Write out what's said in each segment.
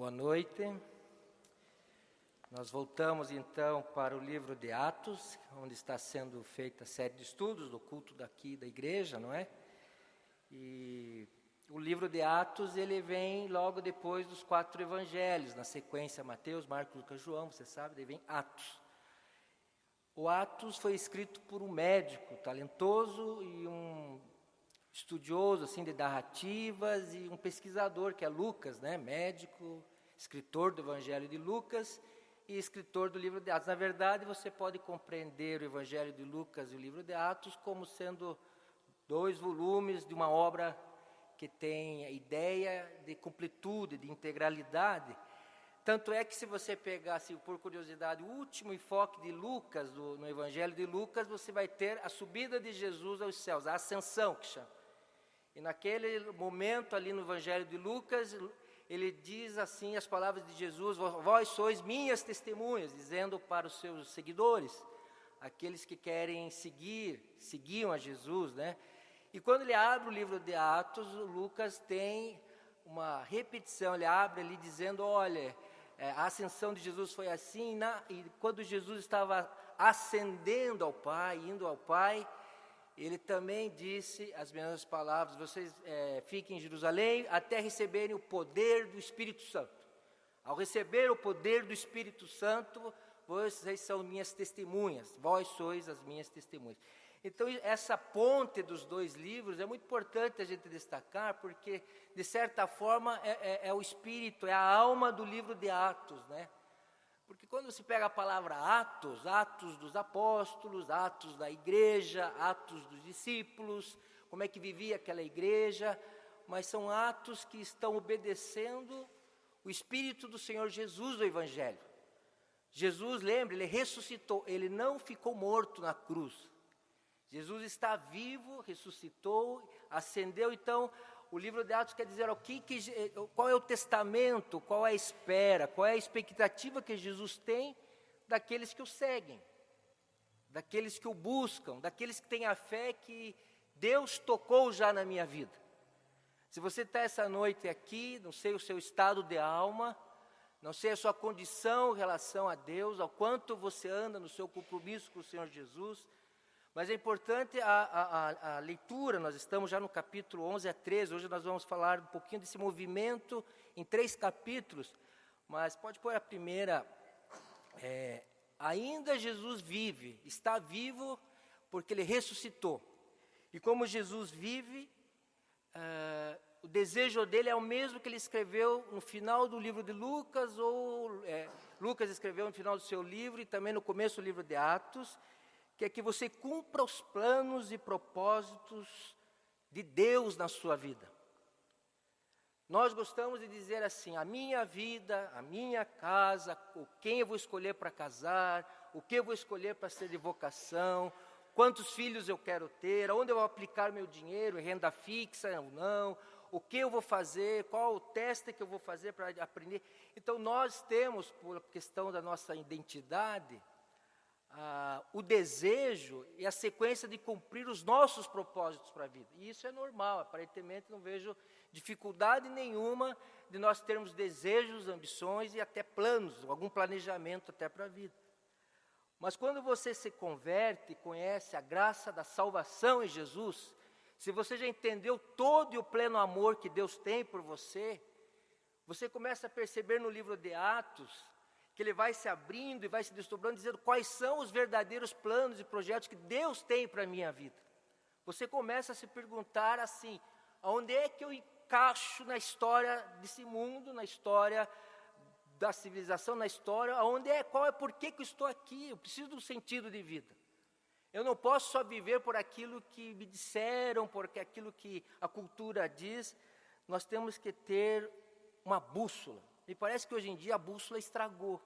Boa noite. Nós voltamos então para o livro de Atos, onde está sendo feita a série de estudos do culto daqui da igreja, não é? E o livro de Atos, ele vem logo depois dos 4 evangelhos, na sequência Mateus, Marcos, Lucas, João, você sabe, daí vem Atos. O Atos foi escrito por um médico talentoso e um estudioso assim de narrativas e um pesquisador que é Lucas, né, médico, escritor do Evangelho de Lucas e escritor do livro de Atos. Na verdade, você pode compreender o Evangelho de Lucas e o livro de Atos como sendo 2 volumes de uma obra que tem a ideia de completude, de integralidade. Tanto é que se você pegar, assim, por curiosidade, o último enfoque de Lucas, no Evangelho de Lucas, você vai ter a subida de Jesus aos céus, a ascensão que chama. E naquele momento ali no Evangelho de Lucas, ele diz assim as palavras de Jesus: vós sois minhas testemunhas, dizendo para os seus seguidores, aqueles que querem seguiam a Jesus, né? E quando ele abre o livro de Atos, Lucas tem uma repetição, ele abre ali dizendo, olha, a ascensão de Jesus foi assim, e quando Jesus estava ascendendo ao Pai, indo ao Pai, ele também disse as mesmas palavras: vocês fiquem em Jerusalém até receberem o poder do Espírito Santo. Ao receber o poder do Espírito Santo, vocês são minhas testemunhas, vós sois as minhas testemunhas. Então, essa ponte dos 2 livros é muito importante a gente destacar, porque, de certa forma, é o espírito, é a alma do livro de Atos, né? Porque quando se pega a palavra Atos, Atos dos apóstolos, Atos da igreja, Atos dos discípulos, como é que vivia aquela igreja, mas são atos que estão obedecendo o Espírito do Senhor Jesus do Evangelho. Jesus, lembre, ele ressuscitou, ele não ficou morto na cruz. Jesus está vivo, ressuscitou, ascendeu. Então, o livro de Atos quer dizer qual é o testamento, qual é a espera, qual é a expectativa que Jesus tem daqueles que o seguem, daqueles que o buscam, daqueles que têm a fé que Deus tocou já na minha vida. Se você está essa noite aqui, não sei o seu estado de alma, não sei a sua condição em relação a Deus, ao quanto você anda no seu compromisso com o Senhor Jesus, mas é importante a leitura. Nós estamos já no capítulo 11 a 13, hoje nós vamos falar um pouquinho desse movimento em 3 capítulos, mas pode pôr a primeira. Ainda Jesus vive, está vivo porque ele ressuscitou, e como Jesus vive, o desejo dele é o mesmo que ele escreveu no final do livro de Lucas, Lucas escreveu no final do seu livro e também no começo do livro de Atos, que é que você cumpra os planos e propósitos de Deus na sua vida. Nós gostamos de dizer assim: a minha vida, a minha casa, quem eu vou escolher para casar, o que eu vou escolher para ser de vocação, quantos filhos eu quero ter, onde eu vou aplicar meu dinheiro, em renda fixa ou não, o que eu vou fazer, qual o teste que eu vou fazer para aprender. Então nós temos, por questão da nossa identidade, o desejo e a sequência de cumprir os nossos propósitos para a vida. E isso é normal, aparentemente não vejo dificuldade nenhuma de nós termos desejos, ambições e até planos, algum planejamento até para a vida. Mas quando você se converte e conhece a graça da salvação em Jesus, se você já entendeu todo e o pleno amor que Deus tem por você, você começa a perceber no livro de Atos que ele vai se abrindo e vai se desdobrando, dizendo quais são os verdadeiros planos e projetos que Deus tem para a minha vida. Você começa a se perguntar assim: aonde é que eu encaixo na história desse mundo, na história da civilização, na história, por que eu estou aqui? Eu preciso de um sentido de vida. Eu não posso só viver por aquilo que me disseram, por aquilo que a cultura diz. Nós temos que ter uma bússola. Me parece que hoje em dia a bússola estragou.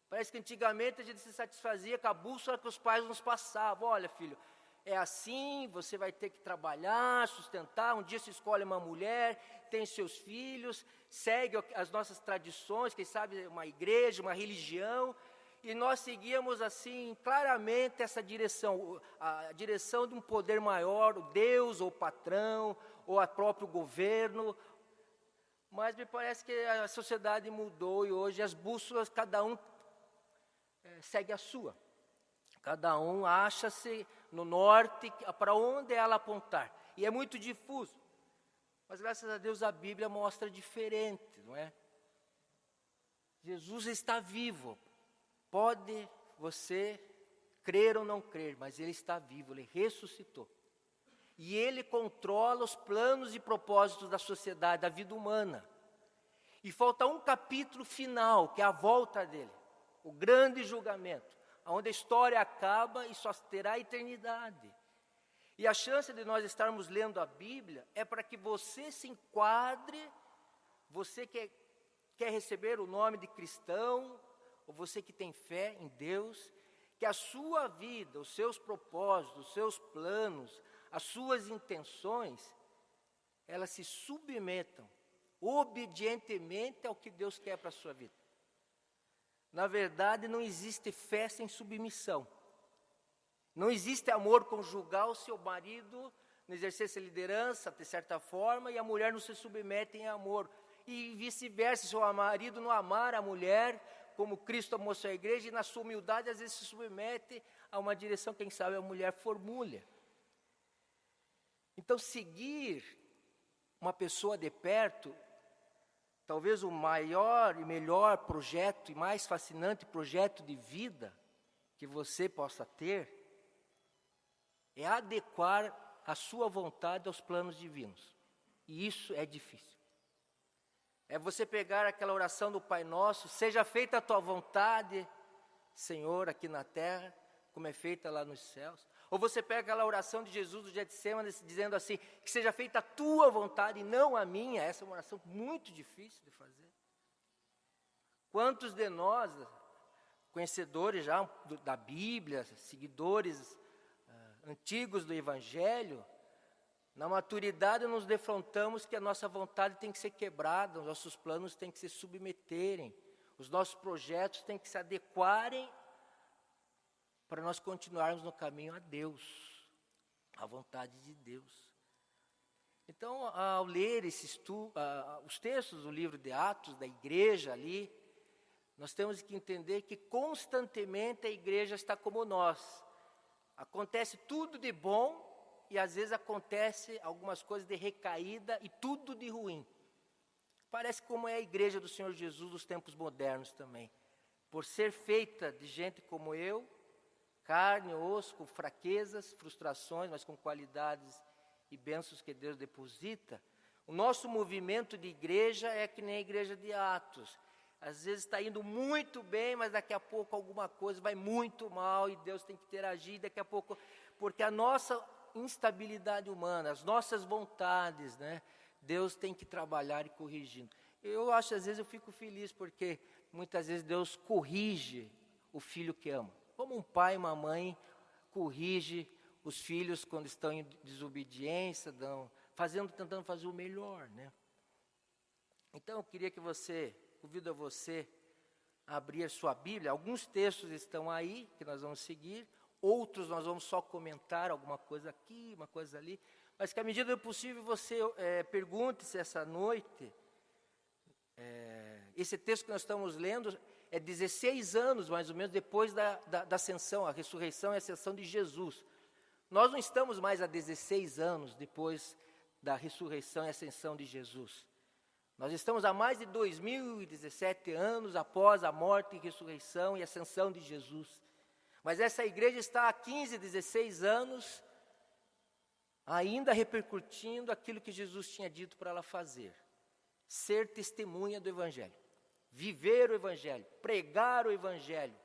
Parece que antigamente a gente se satisfazia com a bússola que os pais nos passavam. Olha, filho, é assim, você vai ter que trabalhar, sustentar, um dia se escolhe uma mulher, tem seus filhos, segue as nossas tradições, quem sabe uma igreja, uma religião, e nós seguíamos assim claramente essa direção, a direção de um poder maior, o Deus ou o patrão, ou o próprio governo. Mas me parece que a sociedade mudou e hoje as bússolas, cada um segue a sua. Cada um acha-se no norte, para onde ela apontar. E é muito difuso. Mas graças a Deus a Bíblia mostra diferente, não é? Jesus está vivo. Pode você crer ou não crer, mas Ele está vivo, Ele ressuscitou. E Ele controla os planos e propósitos da sociedade, da vida humana. E falta um capítulo final, que é a volta dEle. O grande julgamento, onde a história acaba e só terá a eternidade. E a chance de nós estarmos lendo a Bíblia é para que você se enquadre, você que quer receber o nome de cristão, ou você que tem fé em Deus, que a sua vida, os seus propósitos, os seus planos, as suas intenções, elas se submetam obedientemente ao que Deus quer para a sua vida. Na verdade, não existe fé sem submissão. Não existe amor conjugal se o marido não exercesse a liderança de certa forma e a mulher não se submete em amor. E vice-versa, se o marido não amar a mulher como Cristo amou a igreja e na sua humildade às vezes se submete a uma direção, quem sabe a mulher formulha. Então seguir uma pessoa de perto, talvez o maior e melhor projeto e mais fascinante projeto de vida que você possa ter, é adequar a sua vontade aos planos divinos. E isso é difícil. É você pegar aquela oração do Pai Nosso, seja feita a tua vontade, Senhor, aqui na terra, como é feita lá nos céus. Ou você pega aquela oração de Jesus do Getsemane, dizendo assim, que seja feita a tua vontade e não a minha. Essa é uma oração muito difícil de fazer. Quantos de nós, conhecedores já da Bíblia, seguidores antigos do Evangelho, na maturidade nos defrontamos que a nossa vontade tem que ser quebrada, os nossos planos têm que se submeterem, os nossos projetos têm que se adequarem para nós continuarmos no caminho a Deus, à vontade de Deus. Então, ao ler os textos do livro de Atos, da igreja ali, nós temos que entender que constantemente a igreja está como nós. Acontece tudo de bom e às vezes acontece algumas coisas de recaída e tudo de ruim. Parece como é a igreja do Senhor Jesus dos tempos modernos também. Por ser feita de gente como eu, carne, osso, com fraquezas, frustrações, mas com qualidades e bênçãos que Deus deposita, o nosso movimento de igreja é que nem a igreja de Atos. Às vezes está indo muito bem, mas daqui a pouco alguma coisa vai muito mal e Deus tem que interagir daqui a pouco, porque a nossa instabilidade humana, as nossas vontades, né, Deus tem que trabalhar e corrigindo. Eu acho, às vezes eu fico feliz, porque muitas vezes Deus corrige o filho que ama. Como um pai e uma mãe corrige os filhos quando estão em desobediência, tentando fazer o melhor, né? Então eu queria que convido a você a abrir a sua Bíblia. Alguns textos estão aí, que nós vamos seguir. Outros nós vamos só comentar alguma coisa aqui, uma coisa ali. Mas que à medida do possível você pergunte-se essa noite. Esse texto que nós estamos lendo é 16 anos, mais ou menos, depois da ascensão, a ressurreição e a ascensão de Jesus. Nós não estamos mais há 16 anos depois da ressurreição e ascensão de Jesus. Nós estamos há mais de 2017 anos após a morte, ressurreição e ascensão de Jesus. Mas essa igreja está há 15, 16 anos ainda repercutindo aquilo que Jesus tinha dito para ela fazer. Ser testemunha do Evangelho. Viver o Evangelho. Pregar o Evangelho.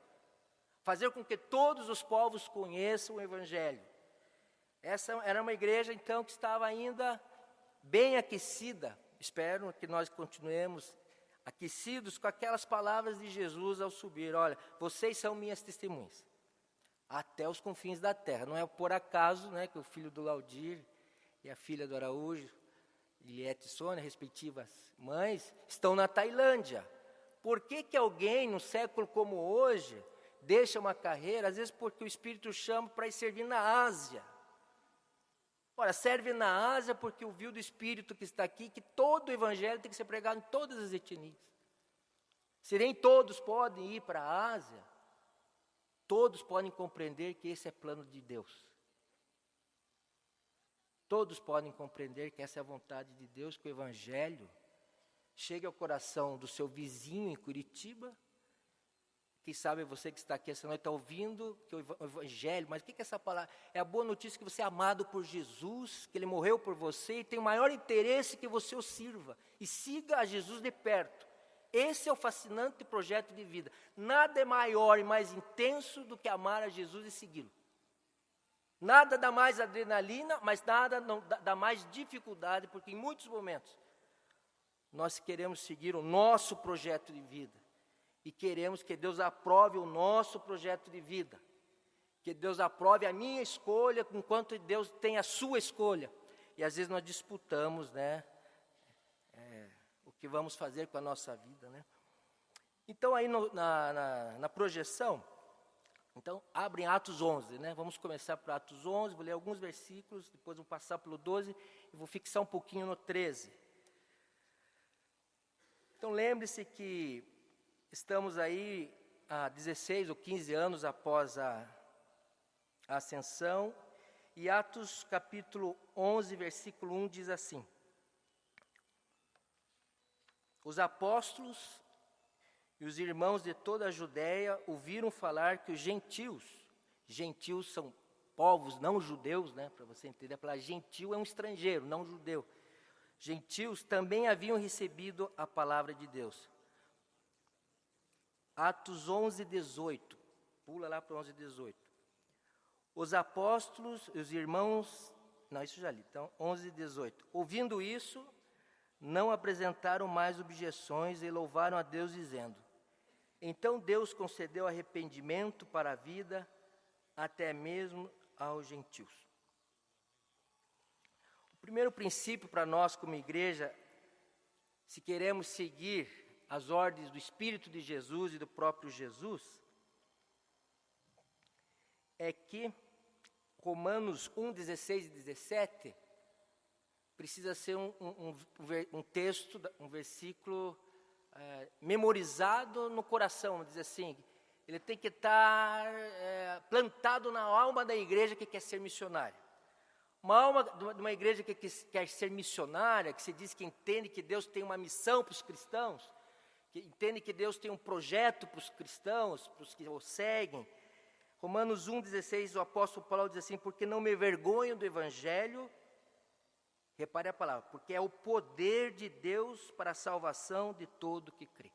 Fazer com que todos os povos conheçam o Evangelho. Essa era uma igreja, então, que estava ainda bem aquecida. Espero que nós continuemos aquecidos com aquelas palavras de Jesus ao subir. Olha, vocês são minhas testemunhas, até os confins da terra. Não é por acaso, né, que o filho do Laudir e a filha do Araújo, Liette e Sônia, respectivas mães, estão na Tailândia. Por que alguém, num século como hoje, deixa uma carreira? Às vezes porque o Espírito chama para ir servir na Ásia. Ora, serve na Ásia porque ouviu do Espírito que está aqui que todo o Evangelho tem que ser pregado em todas as etnias. Se nem todos podem ir para a Ásia, todos podem compreender que esse é plano de Deus. Todos podem compreender que essa é a vontade de Deus, que o Evangelho chegue ao coração do seu vizinho em Curitiba. Quem sabe você que está aqui essa noite está ouvindo que o Evangelho, mas o que é essa palavra? É a boa notícia que você é amado por Jesus, que Ele morreu por você e tem o maior interesse que você o sirva e siga a Jesus de perto. Esse é o fascinante projeto de vida. Nada é maior e mais intenso do que amar a Jesus e segui-lo. Nada dá mais adrenalina, mas nada não dá mais dificuldade, porque em muitos momentos nós queremos seguir o nosso projeto de vida. E queremos que Deus aprove o nosso projeto de vida. Que Deus aprove a minha escolha, enquanto Deus tem a sua escolha. E às vezes nós disputamos, né? O que vamos fazer com a nossa vida, né? Então aí na projeção, então abrem Atos 11, né? Vamos começar por Atos 11, vou ler alguns versículos, depois vou passar pelo 12 e vou fixar um pouquinho no 13. Então lembre-se que estamos aí há 16 ou 15 anos após a ascensão, e Atos capítulo 11, versículo 1 diz assim: os apóstolos e os irmãos de toda a Judéia ouviram falar que os gentios são povos não judeus, né, para você entender, a palavra gentil é um estrangeiro, não judeu. Gentios também haviam recebido a palavra de Deus. Atos 11, 18. Pula lá para 11, 18. Os apóstolos e os irmãos... Não, isso já li. Então, 11, 18. Ouvindo isso, não apresentaram mais objeções e louvaram a Deus, dizendo: então Deus concedeu arrependimento para a vida, até mesmo aos gentios. O primeiro princípio para nós como igreja, se queremos seguir as ordens do Espírito de Jesus e do próprio Jesus, é que Romanos 1, 16 e 17 precisa ser um texto, um versículo memorizado no coração, vamos dizer assim. Ele tem que estar plantado na alma da igreja que quer ser missionária. Uma alma de uma igreja que quer ser missionária, que se diz que entende que Deus tem uma missão para os cristãos, que entende que Deus tem um projeto para os cristãos, para os que o seguem. Romanos 1,16, o apóstolo Paulo diz assim: porque não me envergonho do evangelho, repare a palavra, porque é o poder de Deus para a salvação de todo que crê.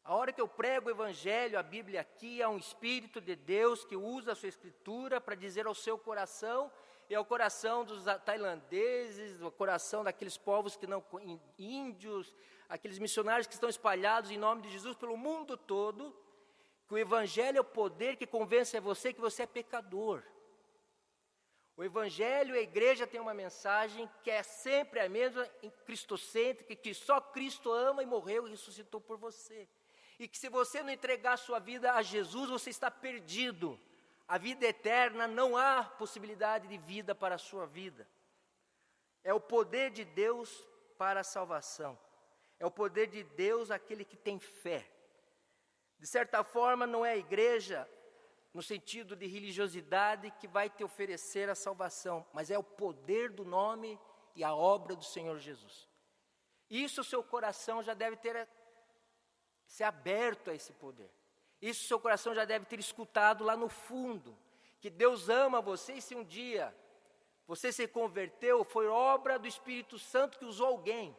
A hora que eu prego o evangelho, a Bíblia aqui é um Espírito de Deus que usa a sua escritura para dizer ao seu coração e ao coração dos tailandeses, ao coração daqueles povos que não, índios, aqueles missionários que estão espalhados em nome de Jesus pelo mundo todo, que o evangelho é o poder que convence a você que você é pecador. O evangelho e a igreja tem uma mensagem que é sempre a mesma, cristocêntrica, que só Cristo ama e morreu e ressuscitou por você. E que se você não entregar a sua vida a Jesus, você está perdido. A vida eterna, não há possibilidade de vida para a sua vida. É o poder de Deus para a salvação. É o poder de Deus aquele que tem fé. De certa forma, não é a igreja, no sentido de religiosidade, que vai te oferecer a salvação, mas é o poder do nome e a obra do Senhor Jesus. Isso o seu coração já deve ter se aberto a esse poder. Isso o seu coração já deve ter escutado lá no fundo, que Deus ama você, e se um dia você se converteu, foi obra do Espírito Santo que usou alguém,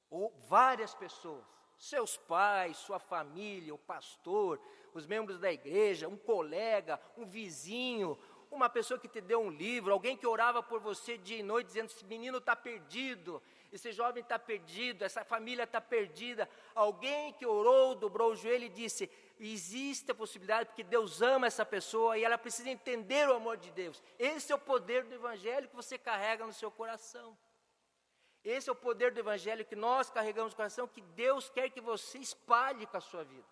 ou várias pessoas, seus pais, sua família, o pastor, os membros da igreja, um colega, um vizinho, uma pessoa que te deu um livro, alguém que orava por você dia e noite, dizendo: esse menino está perdido, esse jovem está perdido, essa família está perdida. Alguém que orou, dobrou o joelho e disse: existe a possibilidade, porque Deus ama essa pessoa e ela precisa entender o amor de Deus. Esse é o poder do evangelho que você carrega no seu coração. Esse é o poder do evangelho que nós carregamos no coração, que Deus quer que você espalhe com a sua vida.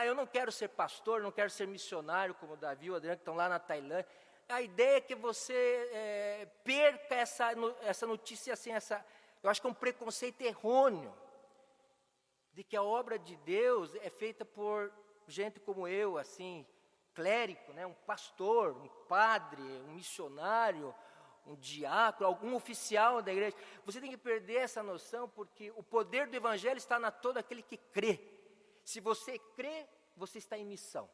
Eu não quero ser pastor, não quero ser missionário como o Davi e o Adriano, que estão lá na Tailândia. a ideia é que você perca essa notícia, assim, eu acho que é um preconceito errôneo, de que a obra de Deus é feita por gente como eu, assim, clérigo, né, um pastor, um padre, um missionário, um diácono, algum oficial da igreja. Você tem que perder essa noção, porque o poder do evangelho está na todo aquele que crê. Se você crê, você está em missão.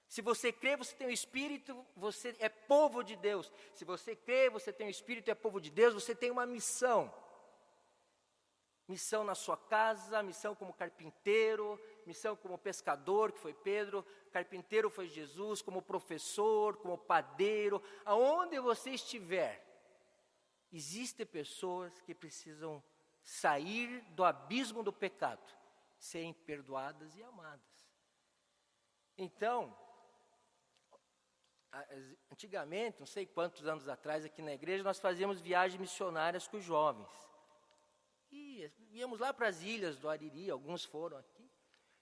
Se você crê, você tem o Espírito, você é povo de Deus. Se você crê, você tem o Espírito, é povo de Deus, você tem uma missão. Missão na sua casa, missão como carpinteiro, missão como pescador, que foi Pedro, carpinteiro foi Jesus, como professor, como padeiro. Aonde você estiver, existem pessoas que precisam sair do abismo do pecado, serem perdoadas e amadas. Então, antigamente, não sei quantos anos atrás, aqui na igreja, nós fazíamos viagens missionárias com os jovens. E íamos lá para as ilhas do Ariri, alguns foram aqui.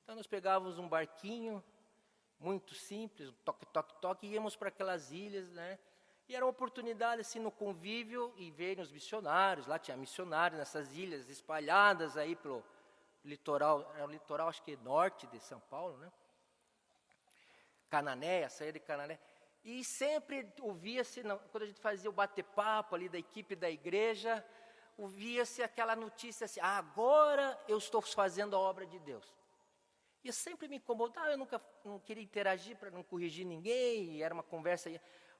Então, nós pegávamos um barquinho, muito simples, toque, toque, toque, e íamos para aquelas ilhas, né? E era uma oportunidade, assim, no convívio, e verem os missionários. Lá tinha missionários nessas ilhas, espalhadas aí pelo litoral, era o litoral, acho que norte de São Paulo, né? Cananéia, saía de Cananéia. E sempre ouvia-se, quando a gente fazia o bate-papo ali da equipe da igreja, ouvia-se aquela notícia assim: agora eu estou fazendo a obra de Deus. E eu sempre me incomodava, eu não queria interagir para não corrigir ninguém, e era uma conversa,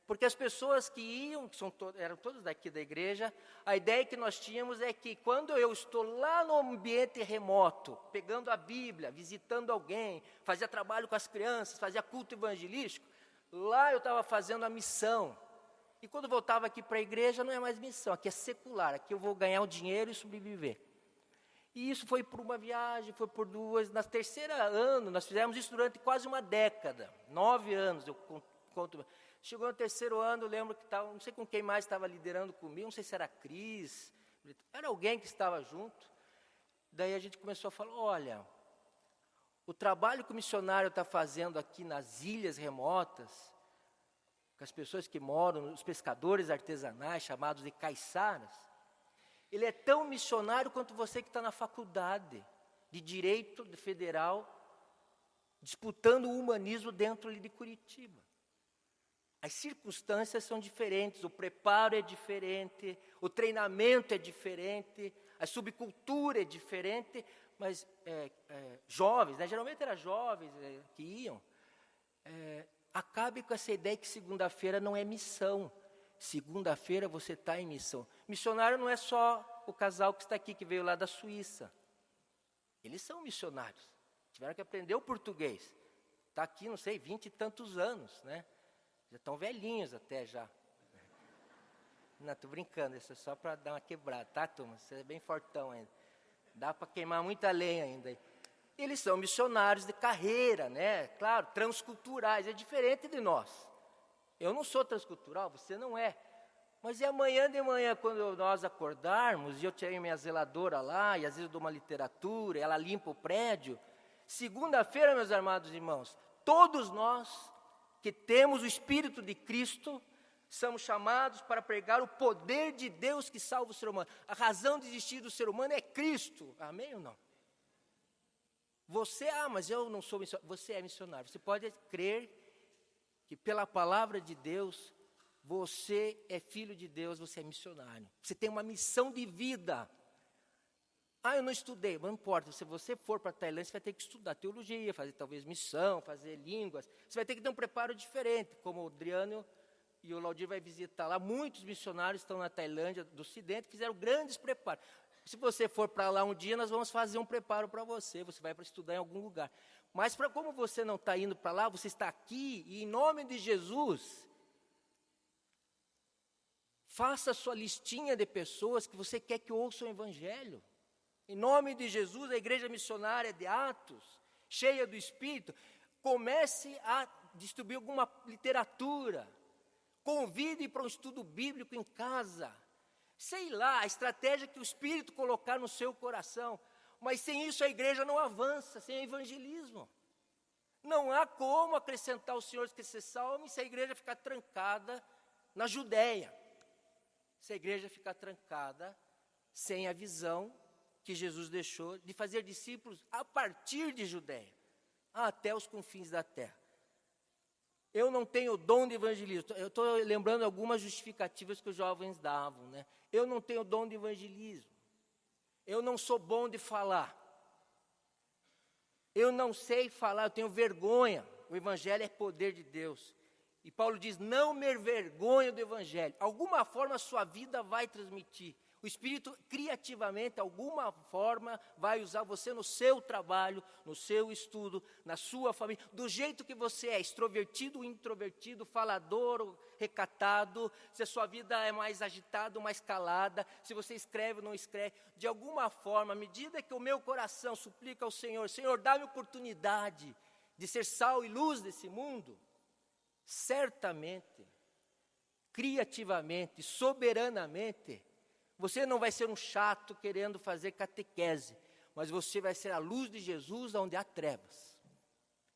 porque as pessoas que iam, eram todos daqui da igreja, a ideia que nós tínhamos é que quando eu estou lá no ambiente remoto, pegando a Bíblia, visitando alguém, fazia trabalho com as crianças, fazia culto evangelístico, lá eu estava fazendo a missão. E quando voltava aqui para a igreja, não é mais missão, aqui é secular, aqui eu vou ganhar o dinheiro e sobreviver. E isso foi por uma viagem, foi por duas. Na terceira ano, nós fizemos isso durante quase uma década, 9 anos, eu conto. Chegou no terceiro ano, eu lembro que estava, não sei com quem mais estava liderando comigo, não sei se era a Cris, era alguém que estava junto. Daí a gente começou a falar: olha, o trabalho que o missionário está fazendo aqui nas ilhas remotas, com as pessoas que moram, os pescadores artesanais, chamados de caiçaras, ele é tão missionário quanto você que está na faculdade de Direito Federal, disputando o humanismo dentro ali de Curitiba. As circunstâncias são diferentes, o preparo é diferente, o treinamento é diferente, a subcultura é diferente, mas jovens, né, geralmente eram jovens que iam, acabe com essa ideia que segunda-feira não é missão. Segunda-feira você está em missão. Missionário não é só o casal que está aqui, que veio lá da Suíça. Eles são missionários. Tiveram que aprender o português. Está aqui, não sei, 20 e tantos anos, né? Já estão velhinhos até já. Não, estou brincando, isso é só para dar uma quebrada, tá, turma? Você é bem fortão ainda. Dá para queimar muita lenha ainda. Eles são missionários de carreira, né? Claro, transculturais, é diferente de nós. Eu não sou transcultural, você não é. Mas é amanhã de manhã, quando nós acordarmos, e eu tenho minha zeladora lá, e às vezes eu dou uma literatura, ela limpa o prédio. Segunda-feira, meus amados irmãos, todos nós que temos o Espírito de Cristo, somos chamados para pregar o poder de Deus que salva o ser humano. A razão de existir do ser humano é Cristo. Amém ou não? Você, mas eu não sou missionário. Você é missionário. Você pode crer que pela palavra de Deus, você é filho de Deus, você é missionário. Você tem uma missão de vida. Eu não estudei, mas não importa. Se você for para a Tailândia, você vai ter que estudar teologia, fazer talvez missão, fazer línguas. Você vai ter que ter um preparo diferente, como o Adriano e o Laudir vai visitar lá. Muitos missionários estão na Tailândia do Ocidente, fizeram grandes preparos. Se você for para lá um dia, nós vamos fazer um preparo para você. Você vai para estudar em algum lugar. Mas como você não está indo para lá, você está aqui, e em nome de Jesus, faça a sua listinha de pessoas que você quer que ouçam o Evangelho. Em nome de Jesus, a igreja missionária de Atos, cheia do Espírito, comece a distribuir alguma literatura. Convide para um estudo bíblico em casa. Sei lá, a estratégia que o Espírito colocar no seu coração. Mas sem isso a igreja não avança, sem evangelismo. Não há como acrescentar os senhores que se salvem se a igreja ficar trancada na Judéia. Se a igreja ficar trancada, sem a visão que Jesus deixou de fazer discípulos a partir de Judéia, até os confins da terra. Eu não tenho dom de evangelismo. Eu estou lembrando algumas justificativas que os jovens davam, né? Eu não tenho dom de evangelismo. Eu não sou bom de falar. Eu não sei falar, eu tenho vergonha. O evangelho é poder de Deus. E Paulo diz, não me envergonho do evangelho. Alguma forma a sua vida vai transmitir. O Espírito, criativamente, alguma forma, vai usar você no seu trabalho, no seu estudo, na sua família, do jeito que você é, extrovertido ou introvertido, falador ou recatado, se a sua vida é mais agitada ou mais calada, se você escreve ou não escreve, de alguma forma, à medida que o meu coração suplica ao Senhor, Senhor, dá-me oportunidade de ser sal e luz desse mundo, certamente, criativamente, soberanamente, você não vai ser um chato querendo fazer catequese, mas você vai ser a luz de Jesus onde há trevas.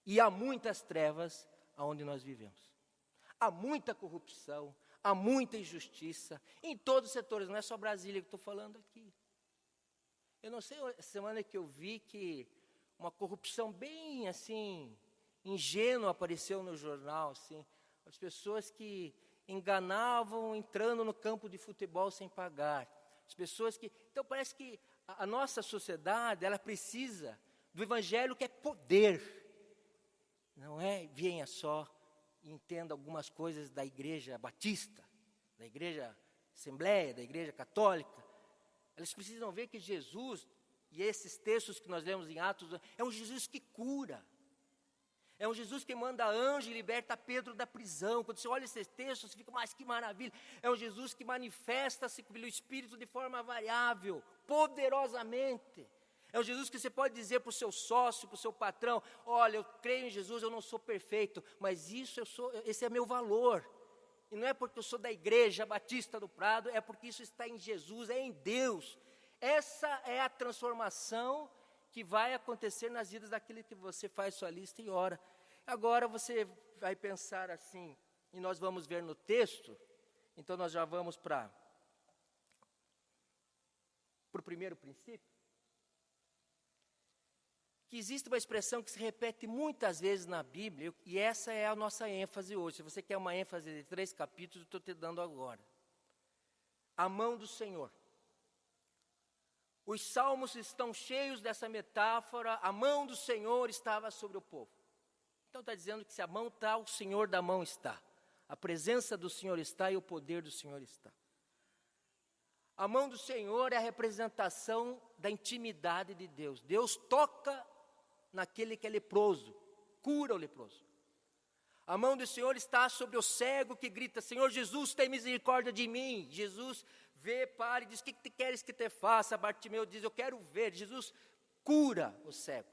E há muitas trevas onde nós vivemos. Há muita corrupção, há muita injustiça, em todos os setores, não é só Brasília que estou falando aqui. Eu não sei, a semana que eu vi que uma corrupção bem assim, ingênua apareceu no jornal, assim, as pessoas que enganavam entrando no campo de futebol sem pagar. As pessoas que... Então parece que a nossa sociedade, ela precisa do evangelho que é poder. Não é venha só e entenda algumas coisas da igreja batista, da igreja assembleia, da igreja católica. Elas precisam ver que Jesus, e esses textos que nós lemos em Atos, é um Jesus que cura. É um Jesus que manda anjo e liberta Pedro da prisão. Quando você olha esses textos, você fica, mas que maravilha. É um Jesus que manifesta-se pelo Espírito de forma variável, poderosamente. É um Jesus que você pode dizer para o seu sócio, para o seu patrão, olha, eu creio em Jesus, eu não sou perfeito, mas esse é meu valor. E não é porque eu sou da igreja Batista do Prado, é porque isso está em Jesus, é em Deus. Essa é a transformação que vai acontecer nas vidas daquele que você faz sua lista e ora. Agora você vai pensar assim, e nós vamos ver no texto, então nós já vamos para o primeiro princípio, que existe uma expressão que se repete muitas vezes na Bíblia, e essa é a nossa ênfase hoje. Se você quer uma ênfase de 3 capítulos, eu estou te dando agora. A mão do Senhor. Os salmos estão cheios dessa metáfora, a mão do Senhor estava sobre o povo. Então está dizendo que se a mão está, o Senhor da mão está. A presença do Senhor está e o poder do Senhor está. A mão do Senhor é a representação da intimidade de Deus. Deus toca naquele que é leproso, cura o leproso. A mão do Senhor está sobre o cego que grita, Senhor Jesus, tem misericórdia de mim. Jesus vê, para e diz, o que queres que te faça? Bartimeu diz, eu quero ver. Jesus cura o cego.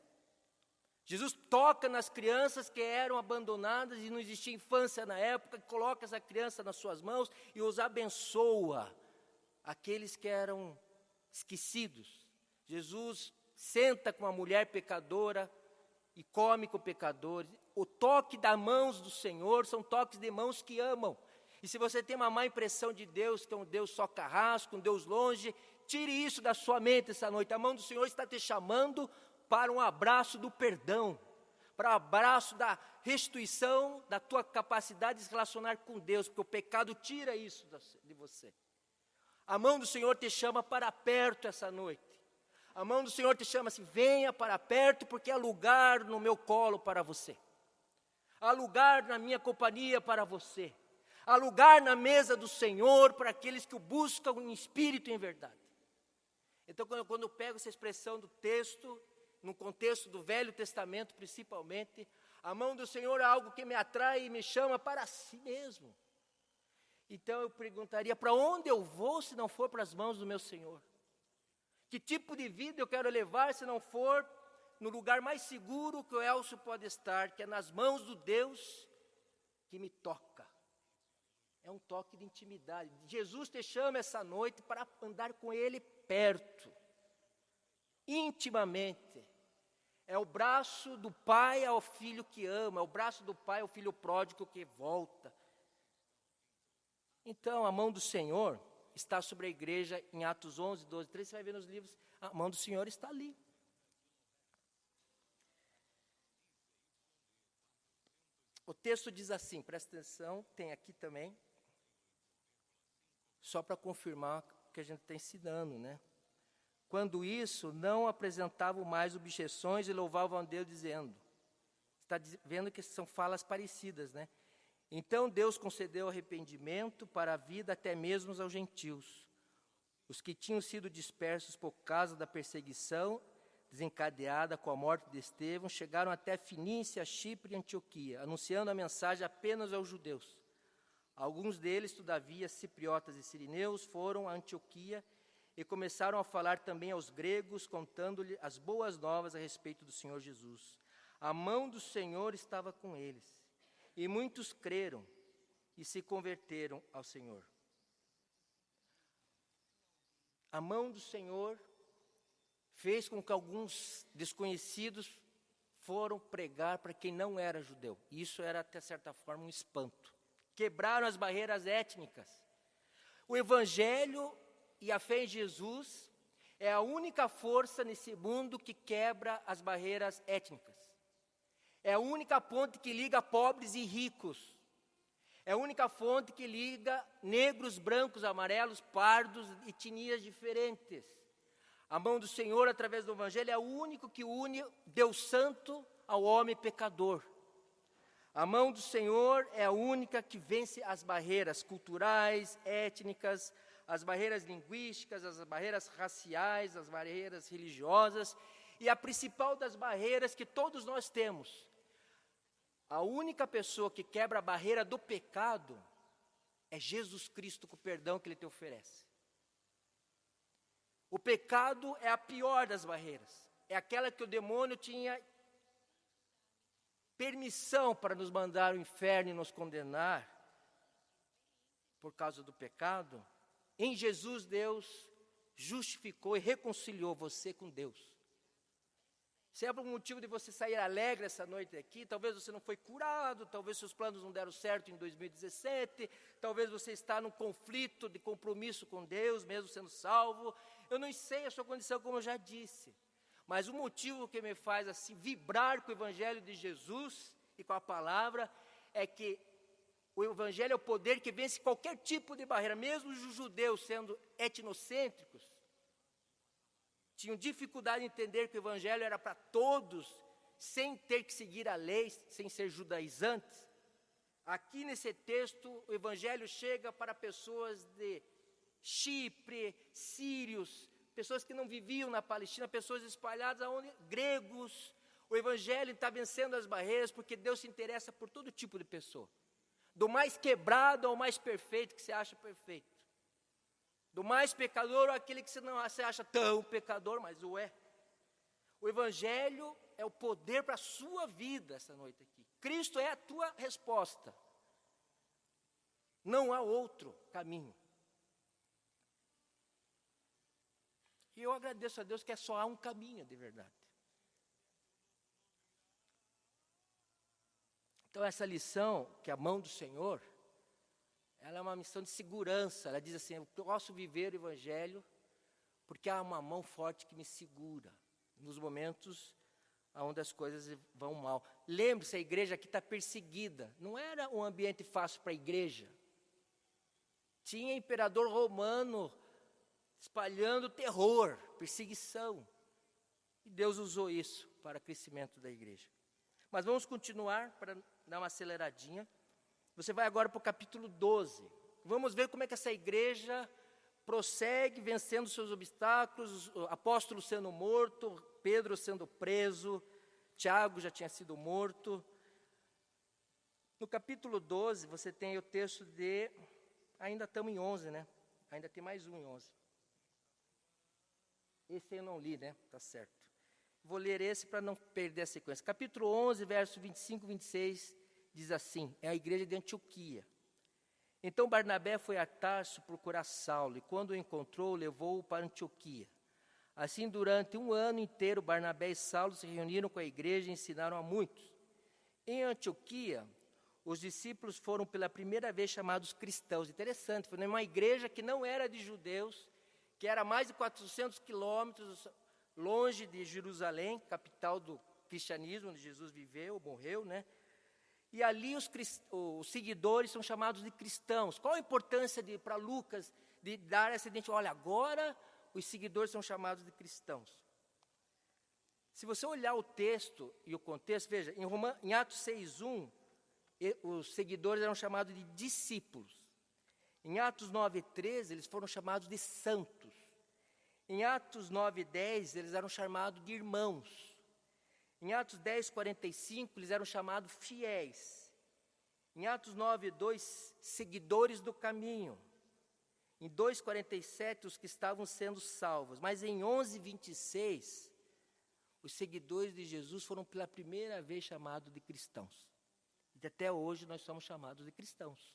Jesus toca nas crianças que eram abandonadas e não existia infância na época, coloca essa criança nas suas mãos e os abençoa. Aqueles que eram esquecidos. Jesus senta com a mulher pecadora e come com pecadores. O toque das mãos do Senhor são toques de mãos que amam. E se você tem uma má impressão de Deus, que é um Deus só carrasco, um Deus longe, tire isso da sua mente essa noite. A mão do Senhor está te chamando para um abraço do perdão, para um abraço da restituição da tua capacidade de se relacionar com Deus, porque o pecado tira isso de você. A mão do Senhor te chama para perto essa noite. A mão do Senhor te chama assim, venha para perto, porque há lugar no meu colo para você. Há lugar na minha companhia para você. Há lugar na mesa do Senhor para aqueles que o buscam em espírito e em verdade. Então, quando eu pego essa expressão do texto, no contexto do Velho Testamento principalmente, a mão do Senhor é algo que me atrai e me chama para si mesmo. Então eu perguntaria, para onde eu vou se não for para as mãos do meu Senhor? Que tipo de vida eu quero levar se não for no lugar mais seguro que o Elcio pode estar, que é nas mãos do Deus que me toca. É um toque de intimidade. Jesus te chama essa noite para andar com Ele perto, intimamente. É o braço do pai ao filho que ama, é o braço do pai ao filho pródigo que volta. Então, a mão do Senhor está sobre a igreja em Atos 11, 12, 13. Você vai ver nos livros, a mão do Senhor está ali. O texto diz assim, presta atenção, tem aqui também, só para confirmar o que a gente está ensinando, né? Quando isso, não apresentavam mais objeções e louvavam a Deus dizendo, está vendo que são falas parecidas, né? Então Deus concedeu arrependimento para a vida até mesmo aos gentios, os que tinham sido dispersos por causa da perseguição desencadeada com a morte de Estevão, chegaram até Finícia, Chipre e Antioquia, anunciando a mensagem apenas aos judeus. Alguns deles, todavia, cipriotas e sirineus, foram a Antioquia e começaram a falar também aos gregos, contando-lhe as boas novas a respeito do Senhor Jesus. A mão do Senhor estava com eles, e muitos creram e se converteram ao Senhor. A mão do Senhor fez com que alguns desconhecidos foram pregar para quem não era judeu. Isso era, até certa forma, um espanto. Quebraram as barreiras étnicas. O Evangelho e a fé em Jesus é a única força nesse mundo que quebra as barreiras étnicas. É a única ponte que liga pobres e ricos. É a única fonte que liga negros, brancos, amarelos, pardos, etnias diferentes. A mão do Senhor, através do Evangelho, é o único que une Deus Santo ao homem pecador. A mão do Senhor é a única que vence as barreiras culturais, étnicas, as barreiras linguísticas, as barreiras raciais, as barreiras religiosas e a principal das barreiras que todos nós temos. A única pessoa que quebra a barreira do pecado é Jesus Cristo, com o perdão que Ele te oferece. O pecado é a pior das barreiras. É aquela que o demônio tinha permissão para nos mandar ao inferno e nos condenar por causa do pecado. Em Jesus, Deus justificou e reconciliou você com Deus. Se é por um motivo de você sair alegre essa noite aqui, talvez você não foi curado, talvez seus planos não deram certo em 2017, talvez você está num conflito de compromisso com Deus, mesmo sendo salvo. Eu não sei a sua condição, como eu já disse, mas o motivo que me faz assim vibrar com o Evangelho de Jesus e com a palavra é que o Evangelho é o poder que vence qualquer tipo de barreira, mesmo os judeus sendo etnocêntricos, tinham dificuldade em entender que o Evangelho era para todos, sem ter que seguir a lei, sem ser judaizantes. Aqui nesse texto, o Evangelho chega para pessoas de Chipre, sírios, pessoas que não viviam na Palestina, pessoas espalhadas aonde, gregos. O Evangelho está vencendo as barreiras porque Deus se interessa por todo tipo de pessoa. Do mais quebrado ao mais perfeito, que você acha perfeito. Do mais pecador ou aquele que você acha tão pecador, mas o é. O Evangelho é o poder para a sua vida essa noite aqui. Cristo é a tua resposta. Não há outro caminho. E eu agradeço a Deus que só há um caminho de verdade. Então essa lição, que é a mão do Senhor, ela é uma missão de segurança. Ela diz assim, eu posso viver o Evangelho porque há uma mão forte que me segura nos momentos onde as coisas vão mal. Lembre-se, a igreja aqui está perseguida. Não era um ambiente fácil para a igreja. Tinha imperador romano espalhando terror, perseguição. E Deus usou isso para o crescimento da igreja. Mas vamos continuar para dar uma aceleradinha. Você vai agora para o capítulo 12. Vamos ver como é que essa igreja prossegue vencendo seus obstáculos, o apóstolo sendo morto, Pedro sendo preso, Tiago já tinha sido morto. No capítulo 12, você tem o texto de... Ainda estamos em 11, né? Ainda tem mais um em 11. Esse eu não li, né? Tá certo. Vou ler esse para não perder a sequência. Capítulo 11, verso 25 e 26, diz assim, é a igreja de Antioquia. Então Barnabé foi a Tarso procurar Saulo, e quando o encontrou, levou-o para Antioquia. Assim, durante um ano inteiro, Barnabé e Saulo se reuniram com a igreja e ensinaram a muitos. Em Antioquia, os discípulos foram pela primeira vez chamados cristãos. Interessante, foi numa igreja que não era de judeus, que era mais de 400 quilômetros longe de Jerusalém, capital do cristianismo, onde Jesus viveu, morreu, né? E ali os seguidores são chamados de cristãos. Qual a importância para Lucas de dar essa identidade? Olha, agora os seguidores são chamados de cristãos. Se você olhar o texto e o contexto, veja, em Atos 6:1, os seguidores eram chamados de discípulos. Em Atos 9:13, eles foram chamados de santos. Em Atos 9:10, eles eram chamados de irmãos. Em Atos 10:45, eles eram chamados fiéis. Em Atos 9:2, seguidores do caminho. Em 2:47, os que estavam sendo salvos. Mas em 11:26, os seguidores de Jesus foram pela primeira vez chamados de cristãos. E até hoje nós somos chamados de cristãos.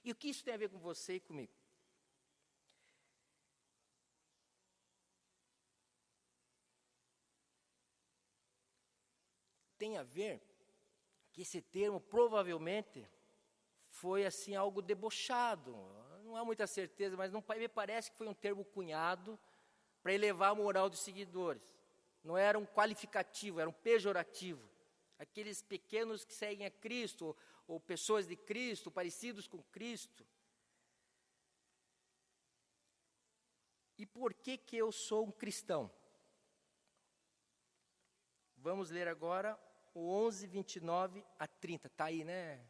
E o que isso tem a ver com você e comigo? Tem a ver que esse termo provavelmente foi assim algo debochado. Não há muita certeza, mas não me parece que foi um termo cunhado para elevar a moral dos seguidores. Não era um qualificativo, era um pejorativo. Aqueles pequenos que seguem a Cristo, ou pessoas de Cristo, parecidos com Cristo. E por que eu sou um cristão? Vamos ler agora o 11:29-30. Está aí, né?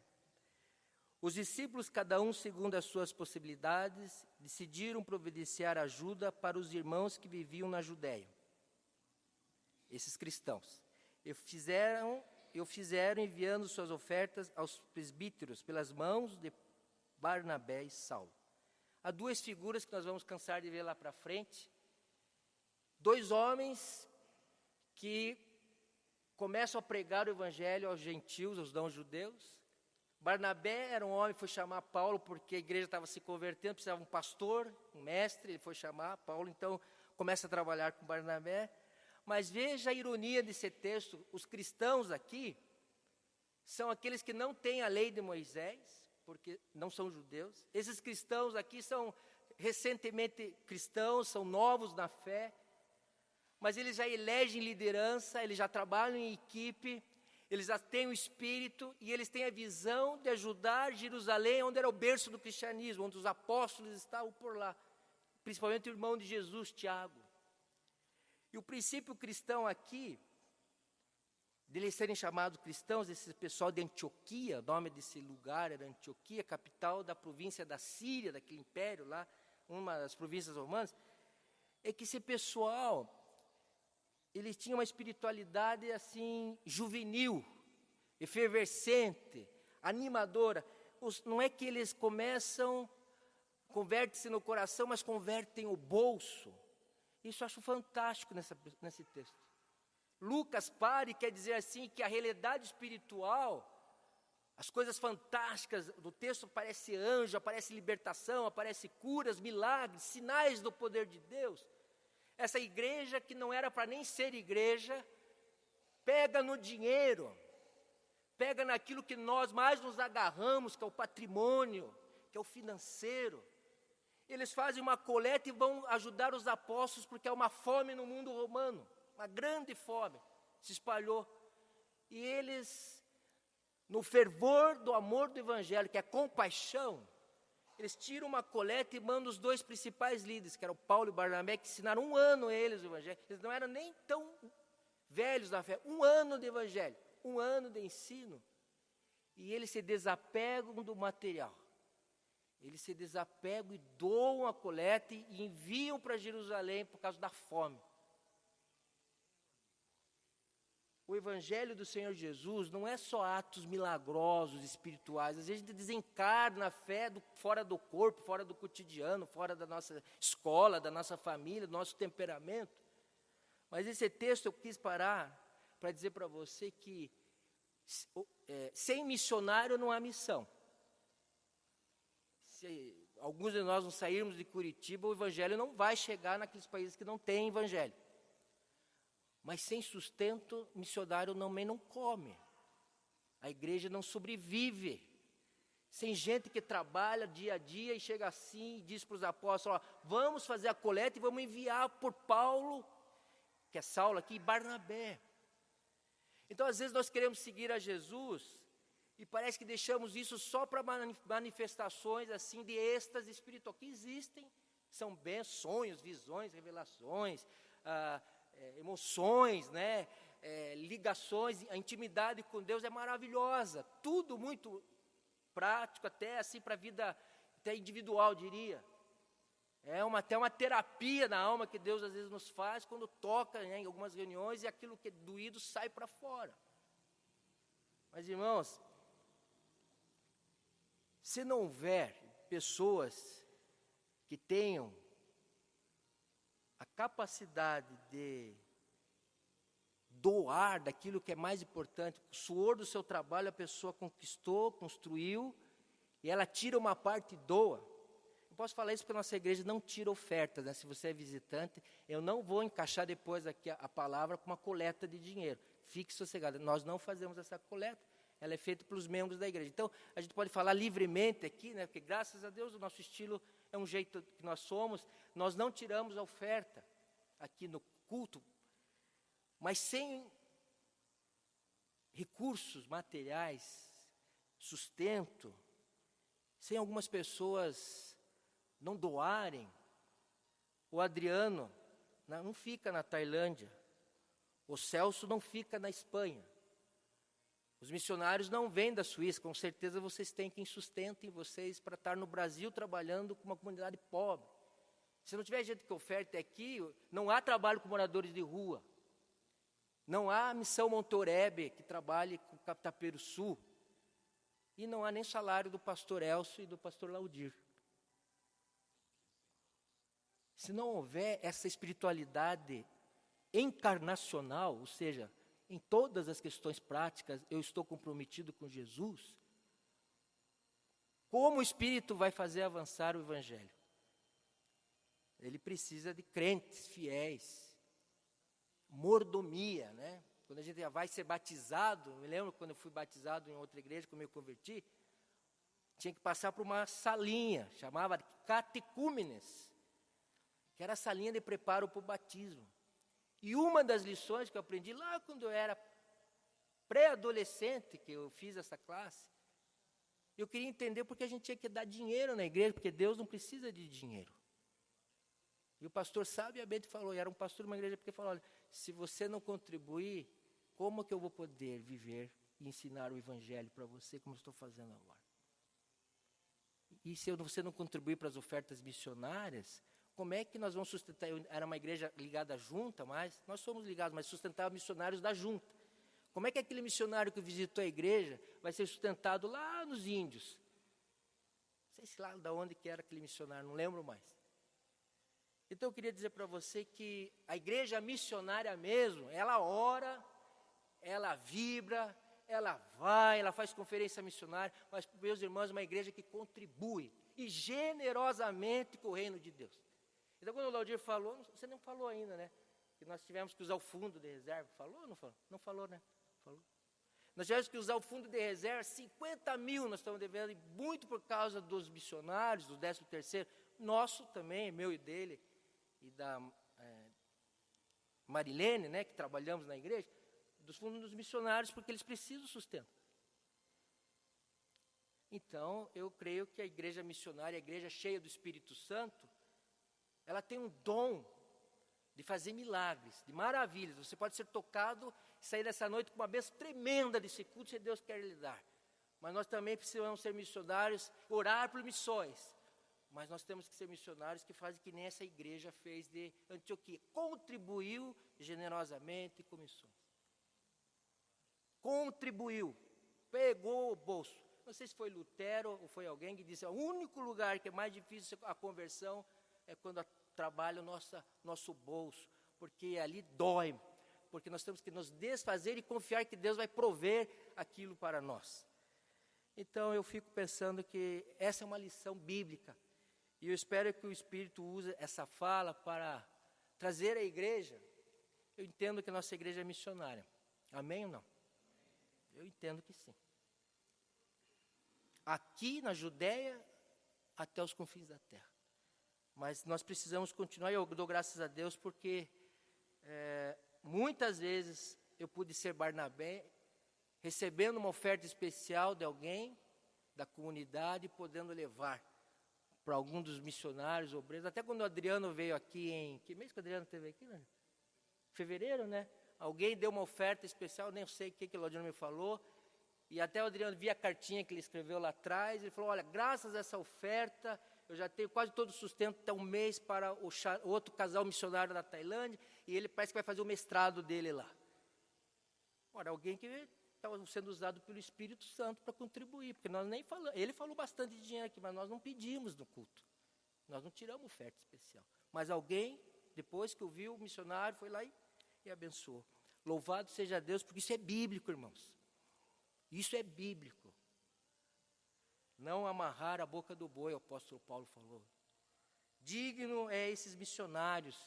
Os discípulos, cada um segundo as suas possibilidades, decidiram providenciar ajuda para os irmãos que viviam na Judéia. Esses cristãos. E fizeram enviando suas ofertas aos presbíteros pelas mãos de Barnabé e Saulo. Há duas figuras que nós vamos cansar de ver lá para frente. Dois homens que começam a pregar o evangelho aos gentios, aos não-judeus. Barnabé era um homem que foi chamar Paulo porque a igreja estava se convertendo, precisava de um pastor, um mestre, ele foi chamar Paulo, então começa a trabalhar com Barnabé. Mas veja a ironia desse texto, os cristãos aqui são aqueles que não têm a lei de Moisés, porque não são judeus. Esses cristãos aqui são recentemente cristãos, são novos na fé, mas eles já elegem liderança, eles já trabalham em equipe, eles já têm o espírito e eles têm a visão de ajudar Jerusalém, onde era o berço do cristianismo, onde os apóstolos estavam por lá, principalmente o irmão de Jesus, Tiago. E o princípio cristão aqui, deles serem chamados cristãos, esse pessoal de Antioquia, o nome desse lugar era Antioquia, capital da província da Síria, daquele império lá, uma das províncias romanas, é que esse pessoal, eles tinham uma espiritualidade assim, juvenil, efervescente, animadora. Não é que eles convertem-se no coração, mas convertem o bolso. Isso eu acho fantástico nesse texto. Lucas quer dizer assim que a realidade espiritual, as coisas fantásticas do texto, aparece anjo, aparece libertação, aparece curas, milagres, sinais do poder de Deus. Essa igreja que não era para nem ser igreja, pega no dinheiro, pega naquilo que nós mais nos agarramos, que é o patrimônio, que é o financeiro. Eles fazem uma coleta e vão ajudar os apóstolos, porque há uma fome no mundo romano, uma grande fome, se espalhou. E eles, no fervor do amor do evangelho, que é compaixão, eles tiram uma coleta e mandam os dois principais líderes, que eram Paulo e Barnabé, que ensinaram 1 ano a eles o evangelho. Eles não eram nem tão velhos da fé, 1 ano de evangelho, 1 ano de ensino. E eles se desapegam do material. Eles se desapegam e doam a coleta e enviam para Jerusalém por causa da fome. O evangelho do Senhor Jesus não é só atos milagrosos, espirituais. Às vezes a gente desencarna a fé fora do corpo, fora do cotidiano, fora da nossa escola, da nossa família, do nosso temperamento. Mas esse texto eu quis parar para dizer para você que sem missionário não há missão. Se alguns de nós não sairmos de Curitiba, o evangelho não vai chegar naqueles países que não têm evangelho. Mas sem sustento, missionário também não come. A igreja não sobrevive sem gente que trabalha dia a dia e chega assim e diz para os apóstolos, ó, vamos fazer a coleta e vamos enviar por Paulo, que é Saulo aqui, e Barnabé. Então, às vezes, nós queremos seguir a Jesus e parece que deixamos isso só para manifestações assim de êxtase espiritual, que existem, são bênçãos, sonhos, visões, revelações, emoções, né? Ligações, a intimidade com Deus é maravilhosa, tudo muito prático, até assim para a vida até individual, diria. Até uma terapia na alma que Deus às vezes nos faz quando toca, né, em algumas reuniões e aquilo que é doído sai para fora. Mas, irmãos, se não houver pessoas que tenham a capacidade de doar daquilo que é mais importante, o suor do seu trabalho a pessoa conquistou, construiu, e ela tira uma parte e doa. Eu posso falar isso porque a nossa igreja não tira ofertas, né? Se você é visitante, eu não vou encaixar depois aqui a palavra com uma coleta de dinheiro. Fique sossegado, nós não fazemos essa coleta, ela é feita pelos membros da igreja. Então, a gente pode falar livremente aqui, né? Porque graças a Deus o nosso estilo é um jeito que nós somos, nós não tiramos a oferta aqui no culto, mas sem recursos materiais, sustento, sem algumas pessoas não doarem, o Adriano não fica na Tailândia, o Celso não fica na Espanha, os missionários não vêm da Suíça, com certeza vocês têm quem sustentem vocês para estar no Brasil trabalhando com uma comunidade pobre. Se não tiver gente que oferte aqui, não há trabalho com moradores de rua. Não há missão Montorebe que trabalhe com o Tapeiro Sul. E não há nem salário do pastor Elcio e do pastor Laudir. Se não houver essa espiritualidade encarnacional, ou seja, em todas as questões práticas, eu estou comprometido com Jesus, como o Espírito vai fazer avançar o Evangelho? Ele precisa de crentes fiéis, mordomia, né? Quando a gente vai ser batizado, me lembro quando eu fui batizado em outra igreja, quando eu me converti, tinha que passar por uma salinha, chamava de catecúmenes, que era a salinha de preparo para o batismo. E uma das lições que eu aprendi lá quando eu era pré-adolescente, que eu fiz essa classe, eu queria entender porque a gente tinha que dar dinheiro na igreja, porque Deus não precisa de dinheiro. E o pastor sabiamente falou, e era um pastor de uma igreja, porque falou, olha, se você não contribuir, como que eu vou poder viver e ensinar o evangelho para você, como eu estou fazendo agora? E se você não contribuir para as ofertas missionárias, como é que nós vamos sustentar? Era uma igreja ligada à junta, mas nós somos ligados, mas sustentava missionários da junta. Como é que aquele missionário que visitou a igreja vai ser sustentado lá nos índios? Não sei se lá de onde que era aquele missionário, não lembro mais. Então eu queria dizer para você que a igreja missionária mesmo, ela ora, ela vibra, ela vai, ela faz conferência missionária, mas, meus irmãos, uma igreja que contribui e generosamente com o reino de Deus. Então quando o Laudir falou, você não falou ainda, né? Que nós tivemos que usar o fundo de reserva. Falou ou não falou? Não falou, né? Falou. Nós tivemos que usar o fundo de reserva, 50 mil nós estamos devendo, muito por causa dos missionários, do 13º, nosso também, meu e dele, e da Marilene, né, que trabalhamos na igreja, dos fundos dos missionários, porque eles precisam de sustento. Então, eu creio que a igreja missionária, a igreja cheia do Espírito Santo, ela tem um dom de fazer milagres, de maravilhas. Você pode ser tocado e sair dessa noite com uma bênção tremenda desse culto, se Deus quer lhe dar. Mas nós também precisamos ser missionários, orar por missões. Mas nós temos que ser missionários que fazem que nem essa igreja fez de Antioquia. Contribuiu generosamente com missões. Contribuiu. Pegou o bolso. Não sei se foi Lutero ou foi alguém que disse, o único lugar que é mais difícil a conversão é quando trabalha o nosso bolso. Porque ali dói. Porque nós temos que nos desfazer e confiar que Deus vai prover aquilo para nós. Então eu fico pensando que essa é uma lição bíblica. E eu espero que o Espírito use essa fala para trazer a igreja. Eu entendo que a nossa igreja é missionária. Amém ou não? Eu entendo que sim. aqui na Judéia até os confins da terra. Mas nós precisamos continuar, e eu dou graças a Deus porque muitas vezes eu pude ser Barnabé, recebendo uma oferta especial de alguém da comunidade, podendo levar para algum dos missionários, obreiros. Até quando o Adriano veio aqui que mês que o Adriano esteve aqui, né? Fevereiro, né? Alguém deu uma oferta especial, nem sei o que o Adriano me falou, e até o Adriano via a cartinha que ele escreveu lá atrás, ele falou, olha, graças a essa oferta, eu já tenho quase todo o sustento até um mês para o outro casal missionário da Tailândia, e ele parece que vai fazer o mestrado dele lá. Ora, alguém que estava sendo usado pelo Espírito Santo para contribuir, porque nós nem falamos, ele falou bastante de dinheiro aqui, mas nós não pedimos no culto, nós não tiramos oferta especial, mas alguém, depois que ouviu o missionário, foi lá e abençoou. Louvado seja Deus, porque isso é bíblico, irmãos, isso é bíblico. Não amarrar a boca do boi, o apóstolo Paulo falou. Digno é esses missionários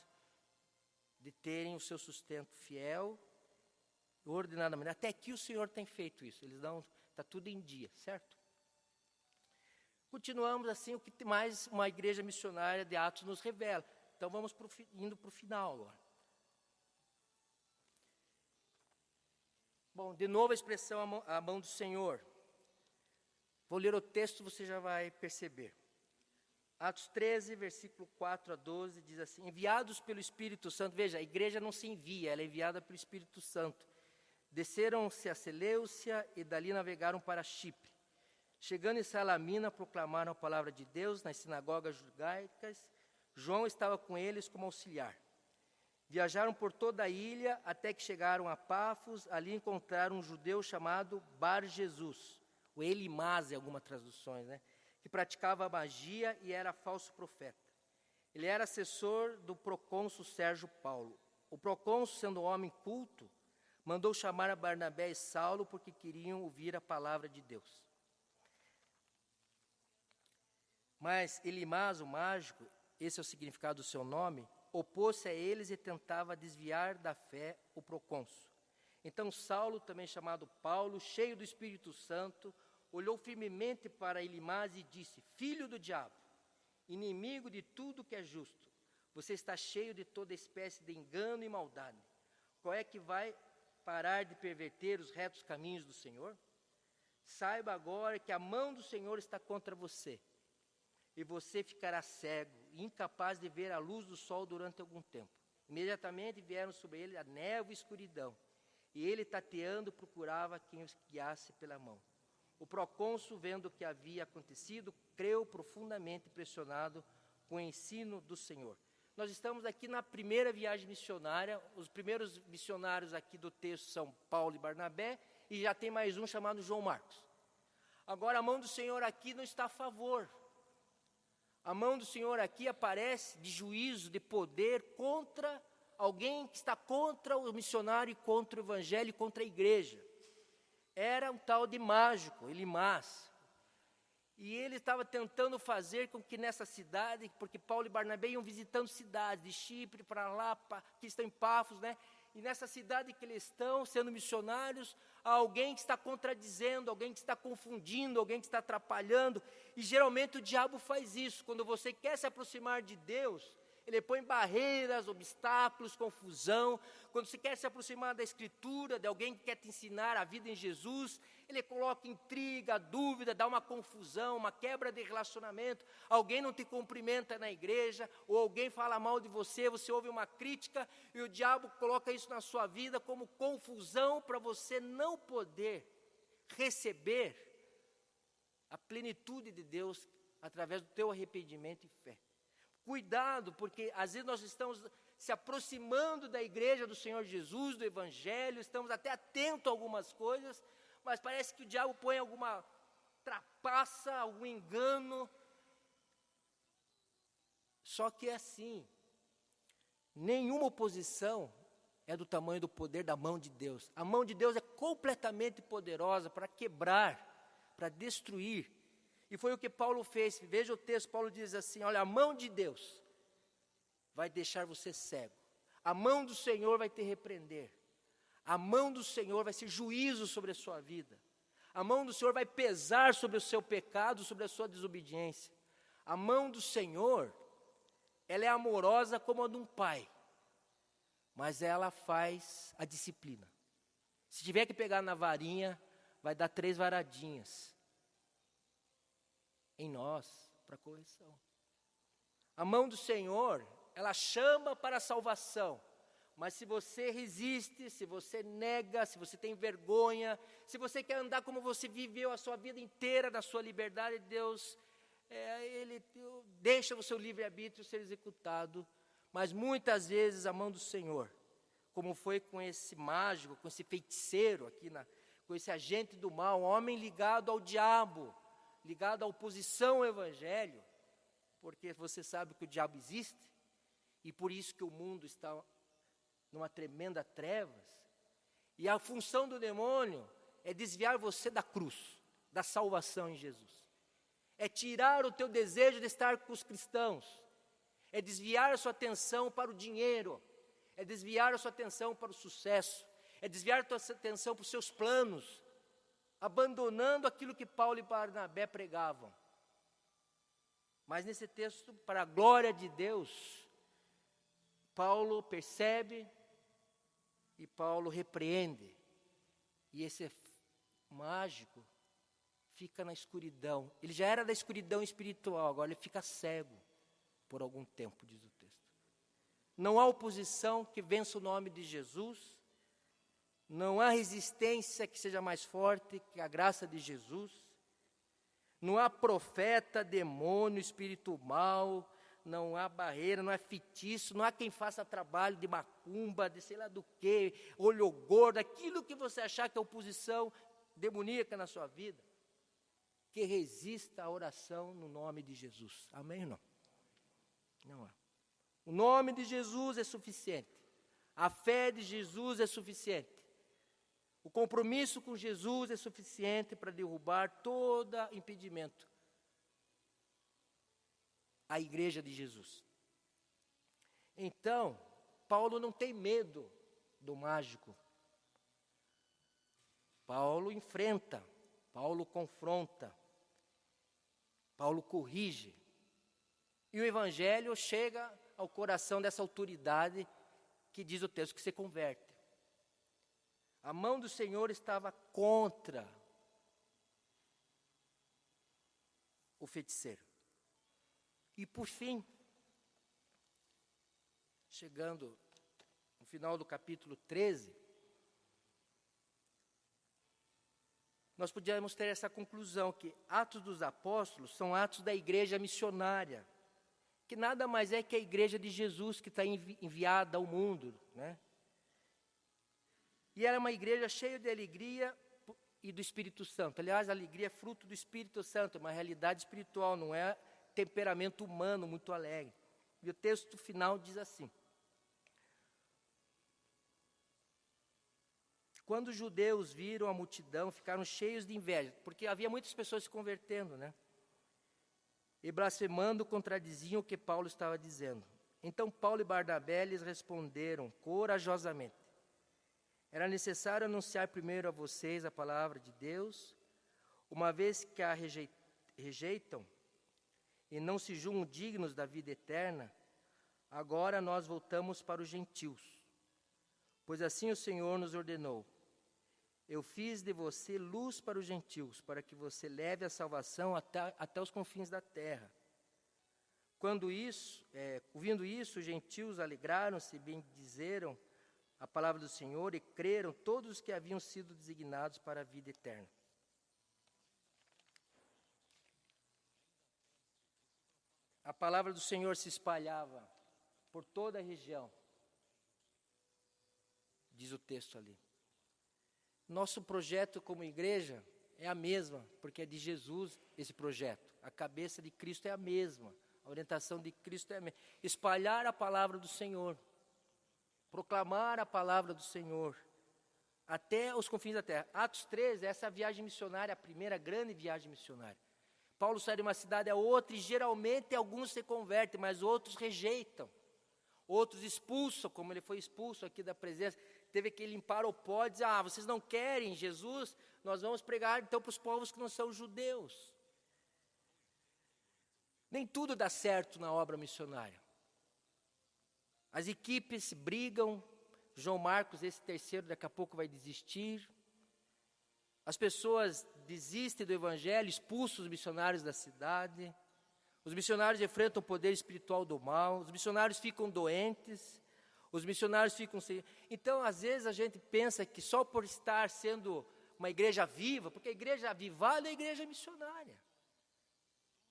de terem o seu sustento fiel, ordenadamente. Até aqui o Senhor tem feito isso, eles dão, está tudo em dia, certo? Continuamos assim, o que mais uma igreja missionária de Atos nos revela. Então vamos indo para o final agora. Bom, de novo a expressão a mão do Senhor. Vou ler o texto, você já vai perceber. Atos 13, versículo 4 a 12, diz assim, enviados pelo Espírito Santo, veja, a igreja não se envia, ela é enviada pelo Espírito Santo. Desceram-se a Seleucia e dali navegaram para Chipre. Chegando em Salamina, proclamaram a palavra de Deus nas sinagogas judaicas. João estava com eles como auxiliar. Viajaram por toda a ilha até que chegaram a Pafos. Ali encontraram um judeu chamado Bar-Jesus, o Elimás em algumas traduções, né? Que praticava magia e era falso profeta. Ele era assessor do procônsul Sérgio Paulo. O procônsul, sendo um homem culto, mandou chamar a Barnabé e Saulo porque queriam ouvir a palavra de Deus. Mas Elimás, o mágico, esse é o significado do seu nome, opôs-se a eles e tentava desviar da fé o procônsul. Então Saulo, também chamado Paulo, cheio do Espírito Santo, olhou firmemente para Elimás e disse, filho do diabo, inimigo de tudo que é justo, você está cheio de toda espécie de engano e maldade. Qual é que vai parar de perverter os retos caminhos do Senhor? Saiba agora que a mão do Senhor está contra você, e você ficará cego, incapaz de ver a luz do sol durante algum tempo. Imediatamente vieram sobre ele a névoa e escuridão, e ele, tateando, procurava quem os guiasse pela mão. O procônsul, vendo o que havia acontecido, creu profundamente impressionado com o ensino do Senhor. Nós estamos aqui na primeira viagem missionária, os primeiros missionários aqui do texto são Paulo e Barnabé, e já tem mais um chamado João Marcos. Agora a mão do Senhor aqui não está a favor. A mão do Senhor aqui aparece de juízo, de poder contra alguém que está contra o missionário e contra o evangelho e contra a igreja. Era um tal de mágico, Elimás. E ele estava tentando fazer com que nessa cidade, porque Paulo e Barnabé iam visitando cidades, de Chipre para lá, que estão em Pafos, né? E nessa cidade que eles estão, sendo missionários, há alguém que está contradizendo, alguém que está confundindo, alguém que está atrapalhando. E geralmente o diabo faz isso. Quando você quer se aproximar de Deus, ele põe barreiras, obstáculos, confusão. Quando você quer se aproximar da Escritura, de alguém que quer te ensinar a vida em Jesus, ele coloca intriga, dúvida, dá uma confusão, uma quebra de relacionamento. Alguém não te cumprimenta na igreja, ou alguém fala mal de você, você ouve uma crítica, e o diabo coloca isso na sua vida como confusão para você não poder receber a plenitude de Deus através do teu arrependimento e fé. Cuidado, porque às vezes nós estamos se aproximando da igreja do Senhor Jesus, do Evangelho, estamos até atentos a algumas coisas, mas parece que o diabo põe alguma trapaça, algum engano. Só que é assim, nenhuma oposição é do tamanho do poder da mão de Deus. A mão de Deus é completamente poderosa para quebrar, para destruir. E foi o que Paulo fez. Veja o texto, Paulo diz assim, olha, a mão de Deus vai deixar você cego. A mão do Senhor vai te repreender. A mão do Senhor vai ser juízo sobre a sua vida. A mão do Senhor vai pesar sobre o seu pecado, sobre a sua desobediência. A mão do Senhor, ela é amorosa como a de um pai, mas ela faz a disciplina. Se tiver que pegar na varinha, vai dar 3 varadinhas em nós, para correção. A mão do Senhor, ela chama para a salvação. Mas se você resiste, se você nega, se você tem vergonha, se você quer andar como você viveu a sua vida inteira da sua liberdade, Deus, Ele deixa o seu livre-arbítrio ser executado. Mas muitas vezes a mão do Senhor, como foi com esse mágico, com esse feiticeiro aqui, com esse agente do mal, um homem ligado ao diabo, ligado à oposição ao Evangelho, porque você sabe que o diabo existe, e por isso que o mundo está numa tremenda trevas, e a função do demônio é desviar você da cruz, da salvação em Jesus. É tirar o teu desejo de estar com os cristãos, é desviar a sua atenção para o dinheiro, é desviar a sua atenção para o sucesso, é desviar a sua atenção para os seus planos, abandonando aquilo que Paulo e Barnabé pregavam. Mas nesse texto, para a glória de Deus, Paulo percebe e Paulo repreende. E esse mágico fica na escuridão. Ele já era da escuridão espiritual, agora ele fica cego por algum tempo, diz o texto. Não há oposição que vença o nome de Jesus. Não há resistência que seja mais forte que a graça de Jesus. Não há profeta, demônio, espírito mau, não há barreira, não há feitiço, não há quem faça trabalho de macumba, de sei lá do que, olho gordo, aquilo que você achar que é oposição demoníaca na sua vida, que resista à oração no nome de Jesus. Amém ou não? Não há. O nome de Jesus é suficiente. A fé de Jesus é suficiente. O compromisso com Jesus é suficiente para derrubar todo impedimento à igreja de Jesus. Então, Paulo não tem medo do mágico. Paulo enfrenta, Paulo confronta, Paulo corrige. E o evangelho chega ao coração dessa autoridade que diz o texto que se converte. A mão do Senhor estava contra o feiticeiro. E por fim, chegando no final do capítulo 13, nós podíamos ter essa conclusão, que Atos dos Apóstolos são atos da igreja missionária, que nada mais é que a igreja de Jesus que está enviada ao mundo, né? E era uma igreja cheia de alegria e do Espírito Santo. Aliás, a alegria é fruto do Espírito Santo, é uma realidade espiritual, não é temperamento humano muito alegre. E o texto final diz assim: quando os judeus viram a multidão, ficaram cheios de inveja, porque havia muitas pessoas se convertendo, né? E blasfemando, contradiziam o que Paulo estava dizendo. Então Paulo e Barnabé lhes responderam corajosamente: era necessário anunciar primeiro a vocês a palavra de Deus, uma vez que a rejeitam e não se julgam dignos da vida eterna, agora nós voltamos para os gentios. Pois assim o Senhor nos ordenou: eu fiz de você luz para os gentios, para que você leve a salvação até os confins da terra. Ouvindo isso, os gentios alegraram-se e bendizeram a palavra do Senhor e creram todos os que haviam sido designados para a vida eterna. A palavra do Senhor se espalhava por toda a região, diz o texto ali. Nosso projeto como igreja é a mesma, porque é de Jesus esse projeto. A cabeça de Cristo é a mesma, a orientação de Cristo é a mesma. Espalhar a palavra do Senhor, proclamar a palavra do Senhor até os confins da terra. Atos 13, essa viagem missionária, a primeira grande viagem missionária. Paulo sai de uma cidade a outra e geralmente alguns se convertem, mas outros rejeitam. Outros expulsam, como ele foi expulso aqui da presença. teve que limpar o pó e dizer, vocês não querem Jesus? Nós vamos pregar então para os povos que não são judeus. Nem tudo dá certo na obra missionária. As equipes brigam, João Marcos, esse terceiro, daqui a pouco vai desistir. As pessoas desistem do evangelho, expulsam os missionários da cidade. Os missionários enfrentam o poder espiritual do mal, os missionários ficam doentes, os missionários ficam sem... Então, às vezes, a gente pensa que só por estar sendo uma igreja viva, porque a igreja avivada é a igreja missionária.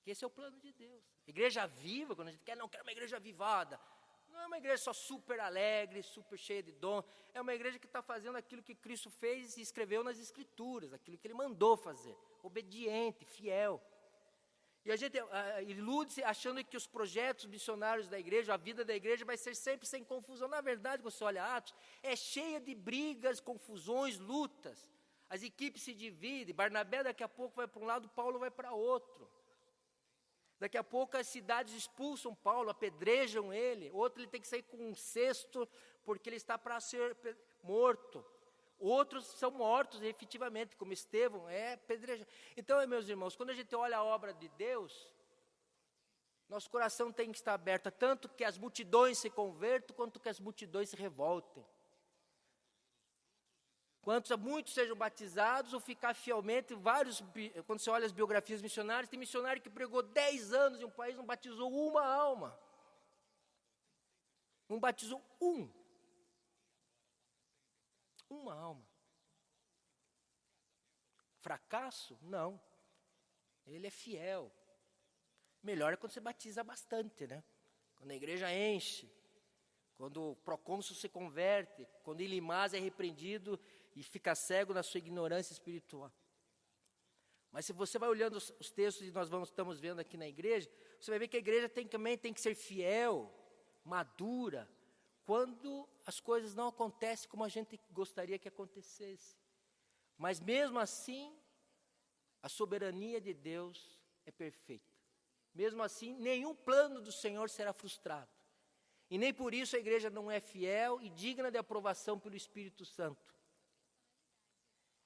Que esse é o plano de Deus. Igreja viva, quando a gente não quer uma igreja avivada, não é uma igreja só super alegre, super cheia de dom, é uma igreja que está fazendo aquilo que Cristo fez e escreveu nas Escrituras, aquilo que Ele mandou fazer, obediente, fiel. E a gente ilude-se achando que os projetos missionários da igreja, a vida da igreja vai ser sempre sem confusão. Na verdade, quando você olha Atos, é cheia de brigas, confusões, lutas. As equipes se dividem, Barnabé daqui a pouco vai para um lado, Paulo vai para outro. Daqui a pouco as cidades expulsam Paulo, apedrejam ele. Outro, ele tem que sair com um cesto, porque ele está para ser morto. Outros são mortos, efetivamente, como Estevão, é apedrejado. Então, meus irmãos, quando a gente olha a obra de Deus, nosso coração tem que estar aberto, tanto que as multidões se convertam, quanto que as multidões se revoltem. Muitos sejam batizados ou ficar fielmente, quando você olha as biografias missionárias, tem missionário que pregou 10 anos em um país, não batizou uma alma. Não batizou uma alma. Fracasso? Não. Ele é fiel. Melhor é quando você batiza bastante, né? Quando a igreja enche, quando o procônsul se converte, quando Ilimás é repreendido e fica cego na sua ignorância espiritual. Mas se você vai olhando os textos que nós estamos vendo aqui na igreja, você vai ver que a igreja também tem que ser fiel, madura, quando as coisas não acontecem como a gente gostaria que acontecesse. Mas mesmo assim, a soberania de Deus é perfeita. Mesmo assim, nenhum plano do Senhor será frustrado. E nem por isso a igreja não é fiel e digna de aprovação pelo Espírito Santo.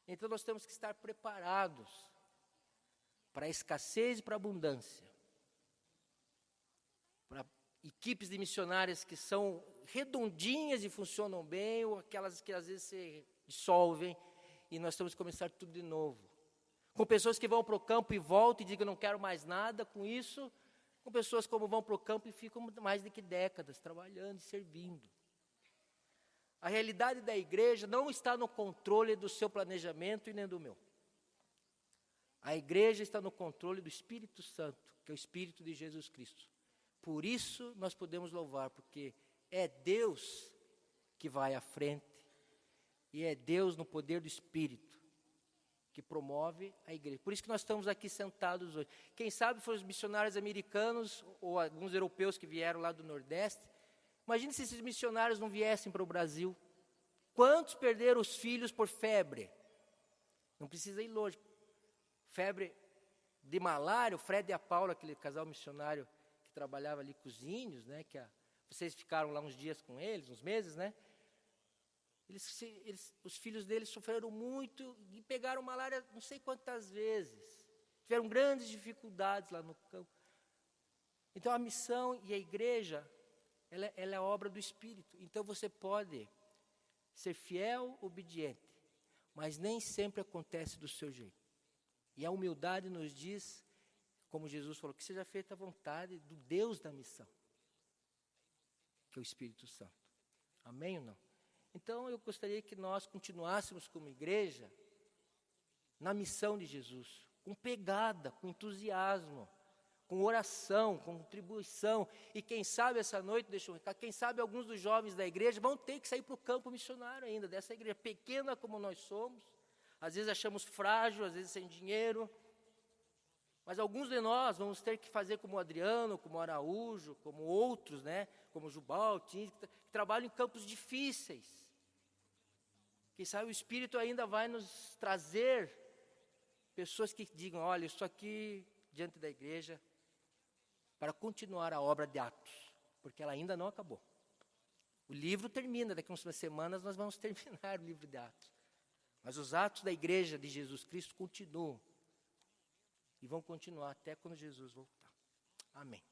Então nós temos que estar preparados para a escassez e para a abundância. Para equipes de missionárias que são redondinhas e funcionam bem, ou aquelas que às vezes se dissolvem e nós temos que começar tudo de novo. Com pessoas que vão para o campo e voltam e digam, não quero mais nada com isso. Com pessoas como vão para o campo e ficam mais do que décadas trabalhando e servindo. A realidade da igreja não está no controle do seu planejamento e nem do meu. A igreja está no controle do Espírito Santo, que é o Espírito de Jesus Cristo. Por isso nós podemos louvar, porque é Deus que vai à frente e é Deus no poder do Espírito que promove a igreja. Por isso que nós estamos aqui sentados hoje. Quem sabe foram os missionários americanos ou alguns europeus que vieram lá do Nordeste. Imagine se esses missionários não viessem para o Brasil. Quantos perderam os filhos por febre? Não precisa ir longe. Febre de malária, o Fred e a Paula, aquele casal missionário que trabalhava ali com os índios, né? Vocês ficaram lá uns dias com eles, uns meses, né? Os filhos deles sofreram muito e pegaram malária não sei quantas vezes. Tiveram grandes dificuldades lá no campo. Então a missão e a igreja, ela é a obra do Espírito. Então você pode ser fiel, obediente, mas nem sempre acontece do seu jeito. E a humildade nos diz, como Jesus falou, que seja feita a vontade do Deus da missão, que é o Espírito Santo. Amém ou não? Então, eu gostaria que nós continuássemos como igreja na missão de Jesus, com pegada, com entusiasmo, com oração, com contribuição. E quem sabe essa noite, deixa eu recado, quem sabe alguns dos jovens da igreja vão ter que sair para o campo missionário ainda, dessa igreja pequena como nós somos. Às vezes achamos frágil, às vezes sem dinheiro. Mas alguns de nós vamos ter que fazer como o Adriano, como o Araújo, como outros, né? Como o Jubal, que trabalham em campos difíceis. Quem sabe o Espírito ainda vai nos trazer pessoas que digam, olha, eu estou aqui diante da igreja para continuar a obra de Atos, porque ela ainda não acabou. O livro termina, daqui a umas semanas nós vamos terminar o livro de Atos. Mas os atos da igreja de Jesus Cristo continuam. E vão continuar até quando Jesus voltar. Amém.